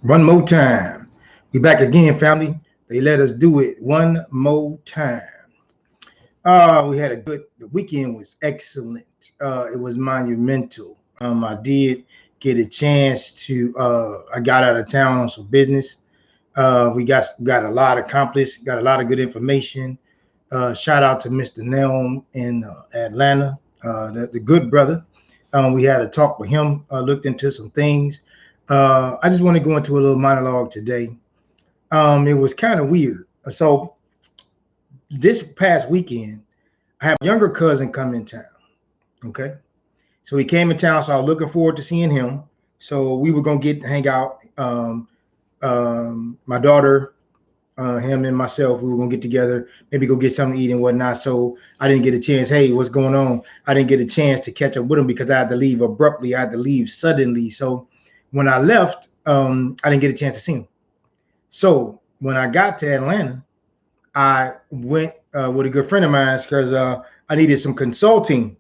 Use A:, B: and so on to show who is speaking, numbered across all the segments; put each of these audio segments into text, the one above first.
A: One more time. We back again, family. They let us do it one more time. We had a good. The weekend was excellent. It was monumental. I did get a chance to. I got out of town on some business. We got a lot accomplished. Got a lot of good information. Shout out to Mr. Nelm in Atlanta, the good brother. We had a talk with him. Looked into some things. I just want to go into a little monologue today. It was kind of weird. So this past weekend, I have a younger cousin come in town. Okay, so he came in town, so I was looking forward to seeing him. So we were gonna get to hang out. My daughter, him and myself, we were gonna get together, maybe go get something to eat and whatnot. So I didn't get a chance. Hey, what's going on? I didn't get a chance to catch up with him because I had to leave abruptly. I had to leave suddenly. So when I left, I didn't get a chance to see him. So when I got to Atlanta, I went with a good friend of mine because I needed some consulting.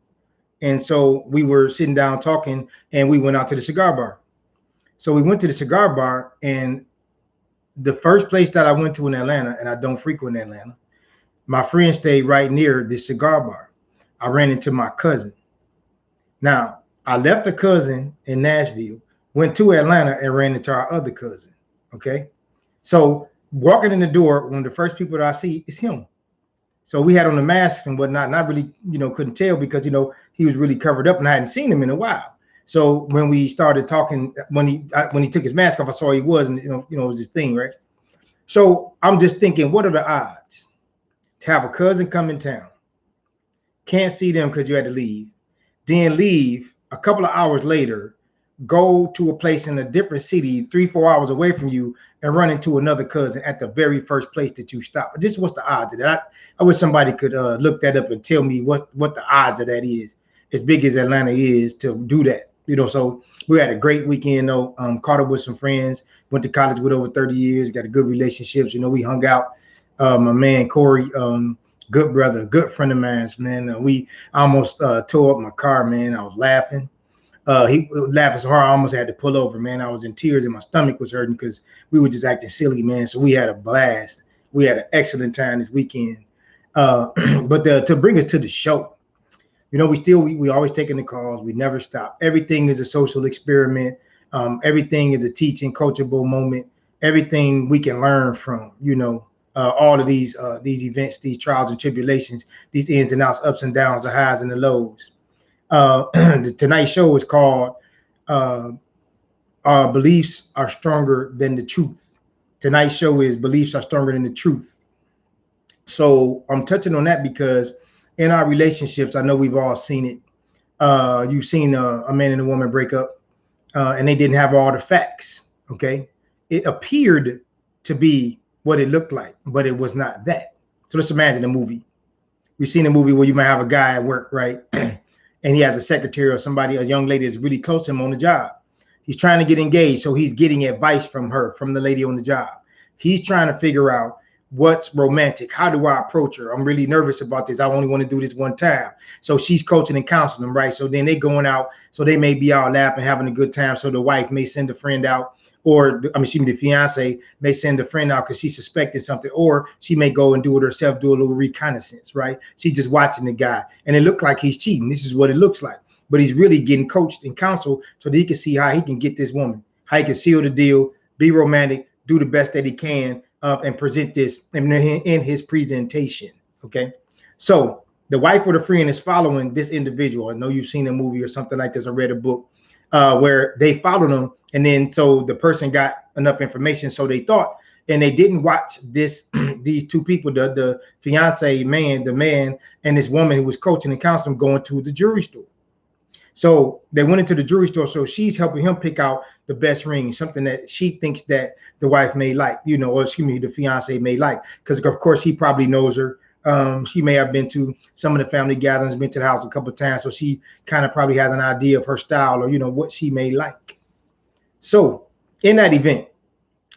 A: And so we were sitting down talking and we went out to the cigar bar. So we went to the cigar bar, and the first place that I went to in Atlanta, and I don't frequent Atlanta, my friend stayed right near this cigar bar. I ran into my cousin. Now, I left a cousin in Nashville, went to Atlanta, and ran into our other cousin. Okay. So walking in the door, one of the first people that I see is him. So we had on the masks and whatnot, and I really, couldn't tell because he was really covered up, and I hadn't seen him in a while. So when we started talking, when he took his mask off, I saw who he was, and it was this thing, right? So I'm just thinking, what are the odds to have a cousin come in town, can't see them because you had to leave, then leave a couple of hours later, go to a place in a different city, 3-4 hours away from you, and run into another cousin at the very first place that you stop. Just what's the odds of that? I wish somebody could look that up and tell me what the odds of that is. As big as Atlanta is to do that, So we had a great weekend, though. Caught up with some friends. Went to college with over 30 years. Got a good relationships. We hung out. My man Corey, good brother, good friend of mine, man. We almost tore up my car, man. I was laughing. He was laughing so hard I almost had to pull over, man. I was in tears and my stomach was hurting because we were just acting silly, man. So we had a blast. We had an excellent time this weekend. But to bring us to the show, we always taking the calls. We never stop. Everything is a social experiment. Everything is a teaching, coachable moment. Everything we can learn from, all of these events, these trials and tribulations, these ins and outs, ups and downs, the highs and the lows. The Tonight Show is called Our Beliefs Are Stronger Than the Truth. Tonight's show is Beliefs Are Stronger Than the Truth. So I'm touching on that because in our relationships, I know we've all seen it. You've seen a man and a woman break up and they didn't have all the facts. Okay. It appeared to be what it looked like, but it was not that. So let's imagine a movie. We've seen a movie where you might have a guy at work, right? And he has a secretary or somebody, a young lady that's really close to him on the job. He's trying to get engaged. So he's getting advice from her, from the lady on the job. He's trying to figure out what's romantic. How do I approach her? I'm really nervous about this. I only want to do this one time. So she's coaching and counseling him, right? So then they going out. So they may be out laughing, having a good time. So the wife may send a friend out, or the fiance may send a friend out because she's suspecting something, or she may go and do it herself, do a little reconnaissance, right? She's just watching the guy, and it looked like he's cheating. This is what it looks like, but he's really getting coached and counseled so that he can see how he can get this woman, how he can seal the deal, be romantic, do the best that he can, and present this in his presentation. Okay, so the wife or the friend is following this individual. I know you've seen a movie or something like this, or read a book where they followed him. And then so the person got enough information, so they thought, and they didn't watch this these two people, the fiance man, the man, and this woman who was coaching and counseling, going to the jewelry store. So they went into the jewelry store. So she's helping him pick out the best ring, something that she thinks that the wife may like, or excuse me, the fiance may like, because of course he probably knows her. She may have been to some of the family gatherings, been to the house a couple of times, so she kind of probably has an idea of her style, or what she may like. So in that event,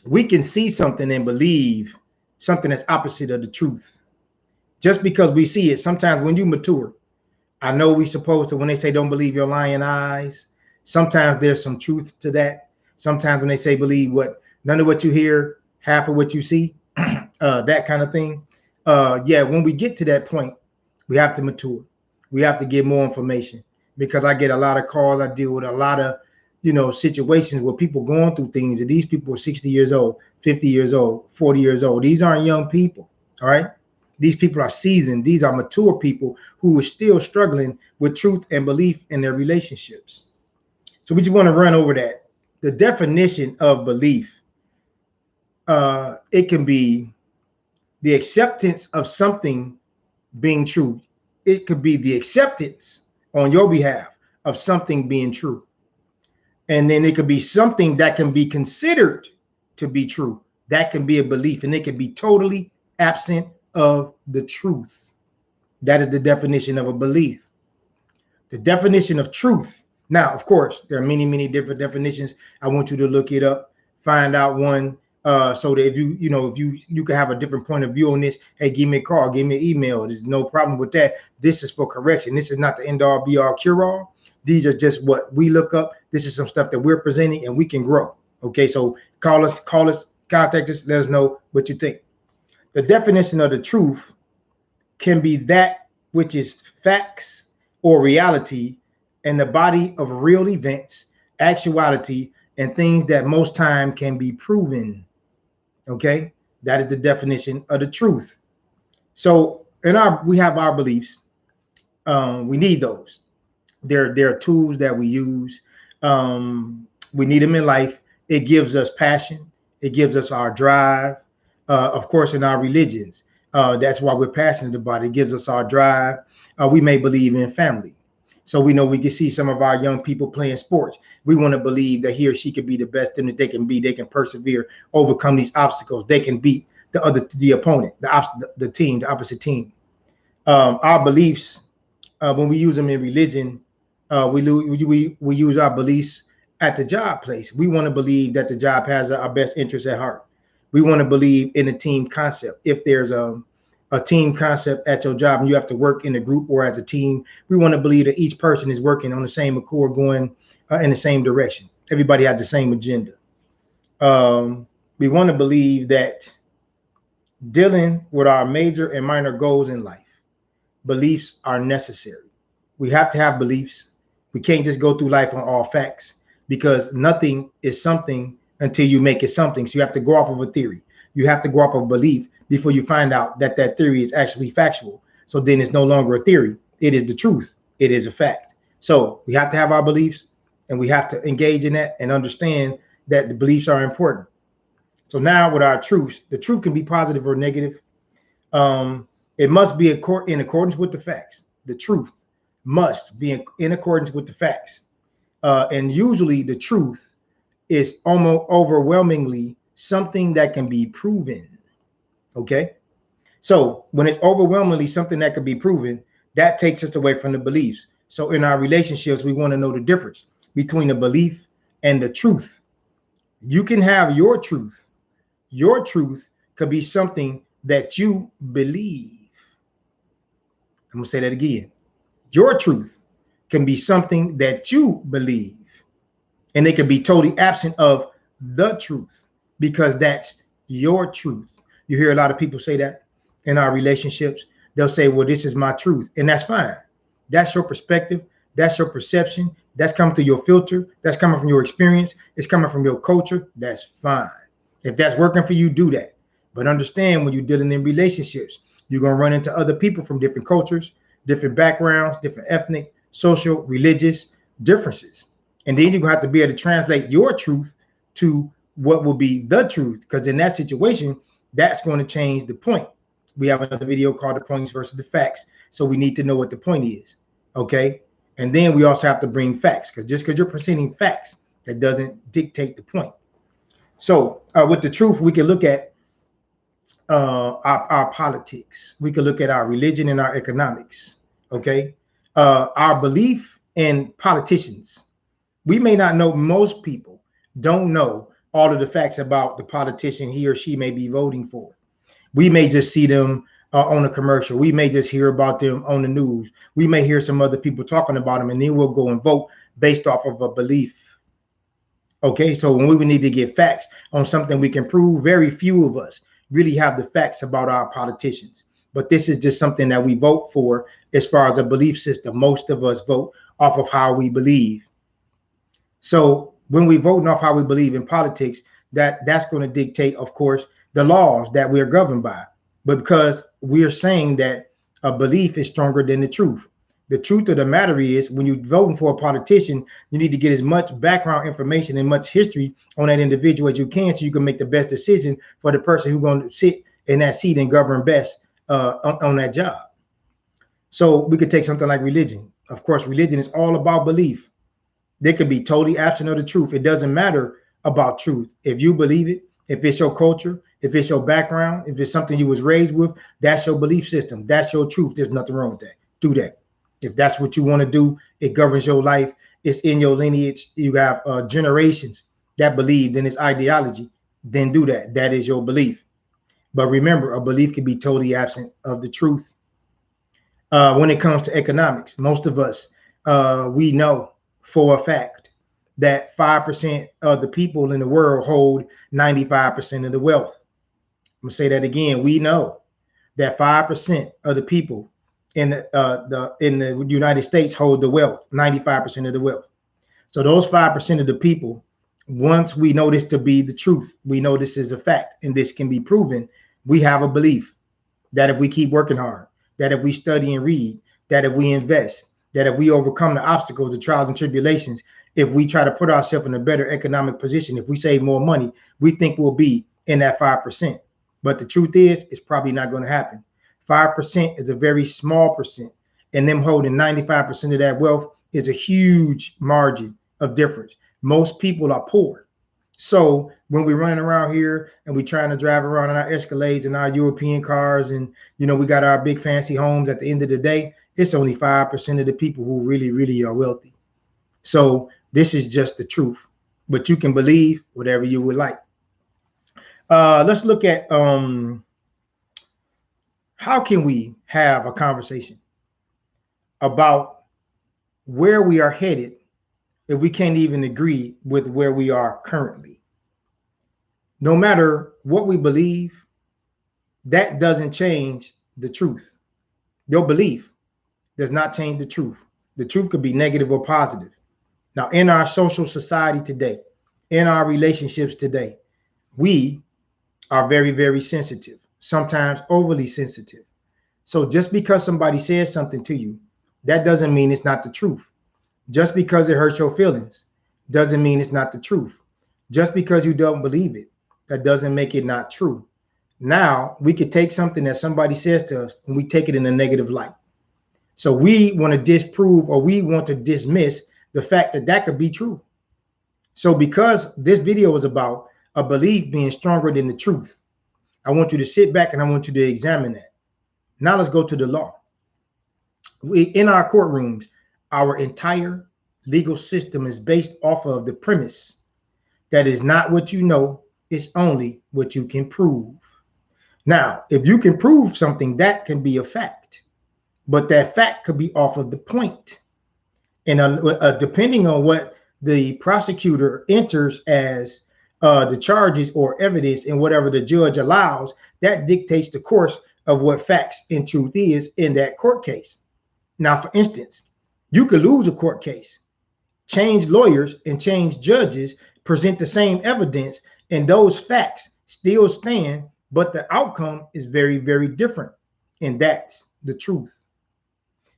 A: we can see something and believe something that's opposite of the truth. Just because we see it, sometimes when you mature, I know we supposed to, when they say don't believe your lying eyes, sometimes there's some truth to that. Sometimes when they say believe what None of what you hear, half of what you see, that kind of thing. Yeah, when we get to that point, we have to mature. We have to get more information, because I get a lot of calls. I deal with a lot of, situations where people going through things, and these people are 60 years old, 50 years old, 40 years old. These aren't young people. All right. These people are seasoned. These are mature people who are still struggling with truth and belief in their relationships. So we just want to run over that. The definition of belief, it can be the acceptance of something being true. It could be the acceptance on your behalf of something being true. And then it could be something that can be considered to be true. That can be a belief, and it can be totally absent of the truth. That is the definition of a belief. The definition of truth. Now, of course, there are many, many different definitions. I want you to look it up, find out one, so that if you can have a different point of view on this. Hey, give me a call, give me an email. There's no problem with that. This is for correction. This is not the end all be all cure all. These are just what we look up. This is some stuff that we're presenting, and we can grow. Okay, so call us, contact us, let us know what you think. The definition of the truth can be that which is facts or reality and the body of real events, actuality, and things that most time can be proven. Okay, that is the definition of the truth. So we have our beliefs. We need those. They're tools that we use. We need them in life. It gives us passion. It gives us our drive. Of course, in our religions, that's why we're passionate about it. It gives us our drive. We may believe in family. So we know we can see some of our young people playing sports. We want to believe that he or she could be the best thing that they can be. They can persevere, overcome these obstacles. They can beat the opponent, the team, the opposite team. Our beliefs, when we use them in religion, we use our beliefs at the job place. We want to believe that the job has our best interests at heart. We want to believe in a team concept. If there's a team concept at your job and you have to work in a group or as a team, we want to believe that each person is working on the same accord, going in the same direction. Everybody has the same agenda. We want to believe that dealing with our major and minor goals in life, beliefs are necessary. We have to have beliefs. We can't just go through life on all facts, because nothing is something until you make it something. So you have to go off of a theory. You have to go off of belief before you find out that that theory is actually factual. So then it's no longer a theory. It is the truth. It is a fact. So we have to have our beliefs, and we have to engage in that and understand that the beliefs are important. So now with our truths, the truth can be positive or negative. It must be in accordance with the facts. The truth must be in accordance with the facts. And usually the truth is almost overwhelmingly something that can be proven. Okay. So when it's overwhelmingly something that can be proven, that takes us away from the beliefs. So in our relationships, we want to know the difference between the belief and the truth. You can have your truth. Your truth could be something that you believe. I'm going to say that again. Your truth can be something that you believe, and it can be totally absent of the truth, because that's your truth. You hear a lot of people say that in our relationships. They'll say, well, this is my truth, and that's fine. That's your perspective. That's your perception. That's coming through your filter. That's coming from your experience. It's coming from your culture. That's fine. If that's working for you, do that. But understand, when you're dealing in relationships, you're going to run into other people from different cultures, different backgrounds, different ethnic, social, religious differences. And then you're going to have to be able to translate your truth to what will be the truth, because in that situation, that's going to change the point. We have another video called The Points versus the Facts. So we need to know what the point is. Okay. And then we also have to bring facts, because just because you're presenting facts, that doesn't dictate the point. So with the truth, we can look at our politics. We can look at our religion and our economics. Okay. Our belief in politicians. We may not know, most people don't know all of the facts about the politician he or she may be voting for. We may just see them on a commercial. We may just hear about them on the news. We may hear some other people talking about them, and then we'll go and vote based off of a belief. Okay, so when we would need to get facts on something we can prove, very few of us really have the facts about our politicians. But this is just something that we vote for as far as a belief system. Most of us vote off of how we believe. So when we vote off how we believe in politics, that's going to dictate, of course, the laws that we're governed by. But because we are saying that a belief is stronger than the truth. The truth of the matter is, when you're voting for a politician, you need to get as much background information and much history on that individual as you can, so you can make the best decision for the person who's going to sit in that seat and govern best on that job. So we could take something like religion. Of course, religion is all about belief. They could be totally absent of the truth. It doesn't matter about truth. If you believe it, if it's your culture, if it's your background, if it's something you was raised with, that's your belief system. That's your truth. There's nothing wrong with that. Do that. If that's what you want to do, it governs your life. It's in your lineage. You have generations that believed in this ideology. Then do that. That is your belief. But remember, a belief can be totally absent of the truth. When it comes to economics, most of us, we know for a fact that 5% of the people in the world hold 95% of the wealth. I'm gonna say that again. We know that 5% of the people in the United States hold the wealth, 95% of the wealth. So those 5% of the people, once we know this to be the truth, we know this is a fact and this can be proven, we have a belief that if we keep working hard, that if we study and read, that if we invest, that if we overcome the obstacles, the trials and tribulations, if we try to put ourselves in a better economic position, if we save more money, we think we'll be in that 5%. But the truth is, it's probably not going to happen. 5% is a very small percent, and them holding 95% of that wealth is a huge margin of difference. Most people are poor. So when we're running around here and we're trying to drive around in our Escalades and our European cars, and we got our big fancy homes, at the end of the day, it's only 5% of the people who really, really are wealthy. So this is just the truth, but you can believe whatever you would like. Let's look at how can we have a conversation about where we are headed if we can't even agree with where we are currently. No matter what we believe, that doesn't change the truth. Your belief does not change the truth. The truth could be negative or positive. Now, in our social society today, in our relationships today, we are very, very sensitive, sometimes overly sensitive. So just because somebody says something to you, that doesn't mean it's not the truth. Just because it hurts your feelings doesn't mean it's not the truth. Just because you don't believe it, that doesn't make it not true. Now, we could take something that somebody says to us and we take it in a negative light. So we want to disprove, or we want to dismiss the fact that that could be true. So because this video is about a belief being stronger than the truth, I want you to sit back and I want you to examine that. Now let's go to the law. In our courtrooms, our entire legal system is based off of the premise that is not what you know, it's only what you can prove. Now, if you can prove something, that can be a fact, but that fact could be off of the point. And depending on what the prosecutor enters as the charges or evidence and whatever the judge allows, that dictates the course of what facts and truth is in that court case. Now, for instance, you could lose a court case, change lawyers and change judges, present the same evidence, and those facts still stand, but the outcome is very, very different. And that's the truth.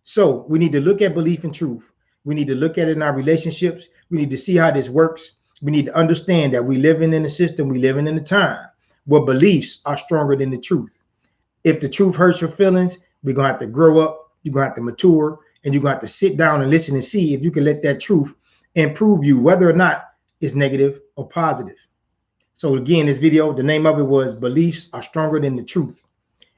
A: So we need to look at belief and truth. We need to look at it in our relationships. We need to see how this works. We need to understand that we living in a system, we living in a time where beliefs are stronger than the truth. If the truth hurts your feelings, we're going to have to grow up, you're going to have to mature, and you're going to have to sit down and listen and see if you can let that truth improve you, whether or not it's negative or positive. So again, this video, the name of it was Beliefs Are Stronger Than the Truth.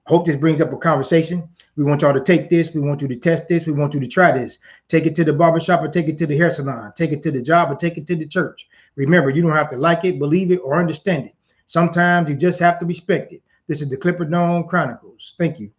A: I hope this brings up a conversation. We want y'all to take this. We want you to test this. We want you to try this. Take it to the barbershop or take it to the hair salon. Take it to the job or take it to the church. Remember, you don't have to like it, believe it, or understand it. Sometimes you just have to respect it. This is the Clipper Dome Chronicles. Thank you.